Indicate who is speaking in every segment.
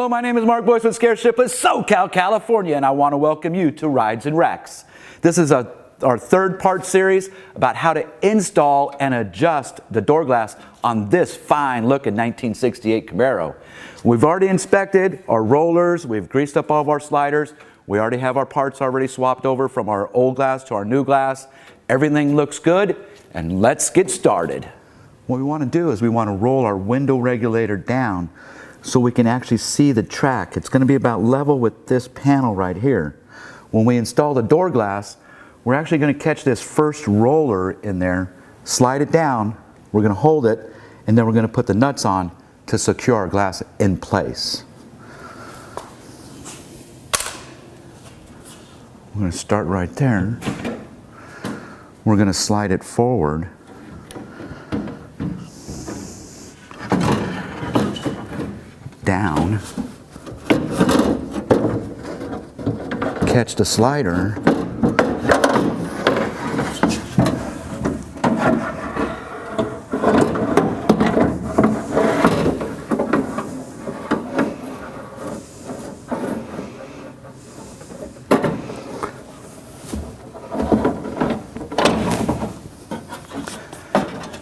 Speaker 1: Hello, my name is Mark Boice with Shiftless, SoCal, California, and I want to welcome you to Rides and Wrecks. This is our third part series about how to install and adjust the door glass on this fine looking 1968 Camaro. We've already inspected our rollers, we've greased up all of our sliders, we already have our parts already swapped over from our old glass to our new glass. Everything looks good, and let's get started. What we want to do is we want to roll our window regulator down so we can actually see the track. It's going to be about level with this panel right here. When we install the door glass, we're actually going to catch this first roller in there, slide it down, we're going to hold it, and then we're going to put the nuts on to secure our glass in place. We're going to start right there. We're going to slide it forward. Down, catch the slider,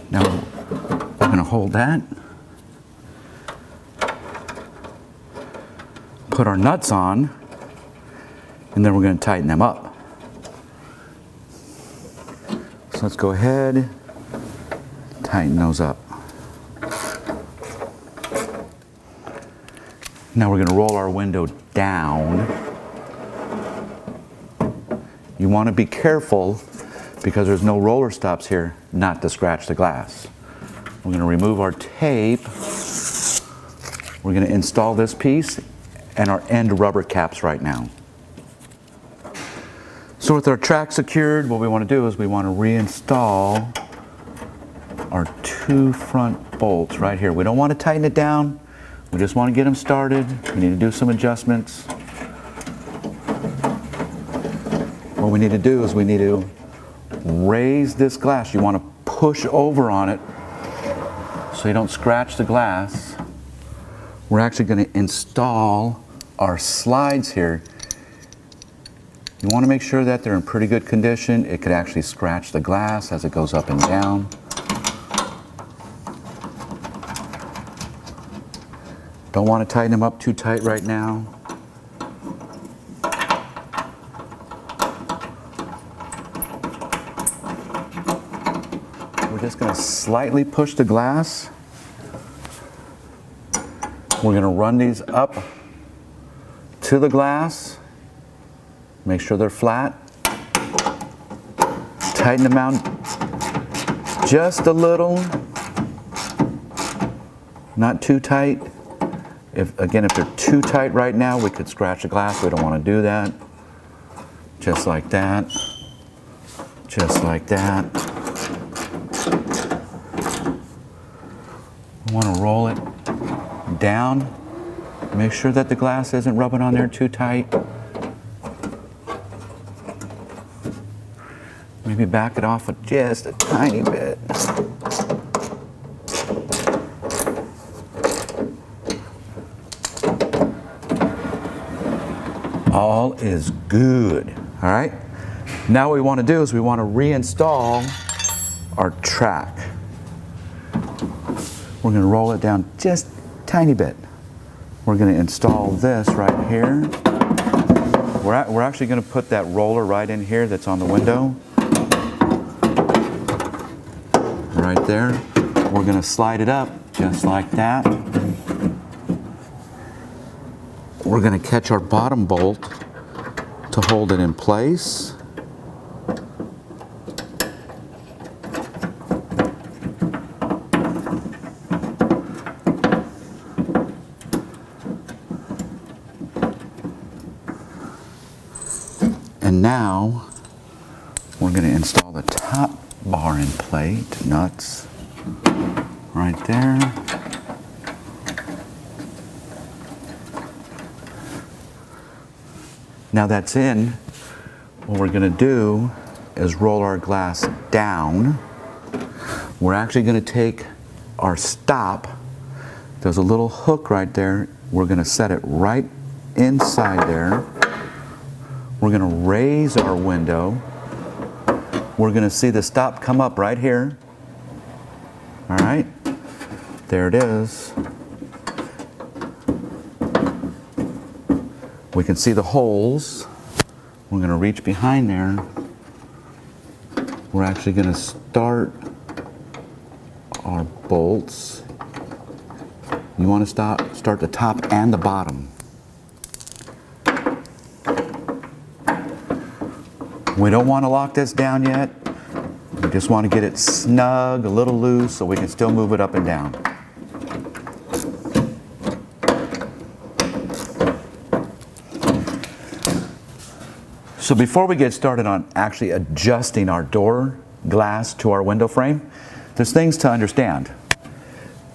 Speaker 1: now we're going to hold that. Put our nuts on, and then we're going to tighten them up. So let's go ahead, tighten those up. Now we're going to roll our window down. You want to be careful because there's no roller stops here not to scratch the glass. We're going to remove our tape. We're going to install this piece and our end rubber caps right now. So with our track secured, what we want to do is we want to reinstall our two front bolts right here. We don't want to tighten it down. We just want to get them started. We need to do some adjustments. What we need to do is we need to raise this glass. You want to push over on it so you don't scratch the glass. We're actually going to install our slides here. You want to make sure that they're in pretty good condition. It could actually scratch the glass as it goes up and down. Don't want to tighten them up too tight right now. We're just going to slightly push the glass. We're going to run these up to the glass, make sure they're flat, tighten them out just a little, not too tight. If they're too tight right now, we could scratch the glass. We don't want to do that. Just like that, just like that. We want to roll it down. Make sure that the glass isn't rubbing on there too tight. Maybe back it off just a tiny bit. All is good. All right. Now what we want to do is we want to reinstall our track. We're going to roll it down just a tiny bit. We're going to install this right here. We're actually going to put that roller right in here that's on the window. Right there. We're going to slide it up just like that. We're going to catch our bottom bolt to hold it in place. And now we're going to install the top bar and plate, nuts, right there. Now that's in, what we're going to do is roll our glass down. We're actually going to take our stop. There's a little hook right there We're going to set it right inside there. We're going to raise our window. We're going to see the stop come up right here. All right, there it is. We can see the holes. We're going to reach behind there. We're actually going to start our bolts. You want to start the top and the bottom. We don't want to lock this down yet. We just want to get it snug, a little loose, so we can still move it up and down. So before we get started on actually adjusting our door glass to our window frame, there's things to understand.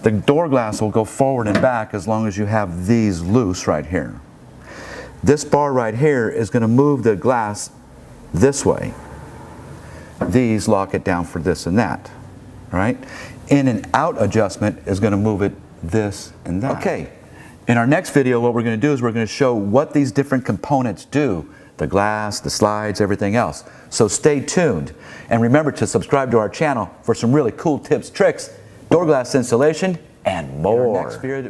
Speaker 1: The door glass will go forward and back as long as you have these loose right here. This bar right here is going to move the glass this way. These lock it down for this and that. All right? In and out adjustment is going to move it this and that. Okay. In our next video, what we're going to do is we're going to show what these different components do. The glass, the slides, everything else. So stay tuned. And remember to subscribe to our channel for some really cool tips, tricks, door glass installation, and more. In our next video,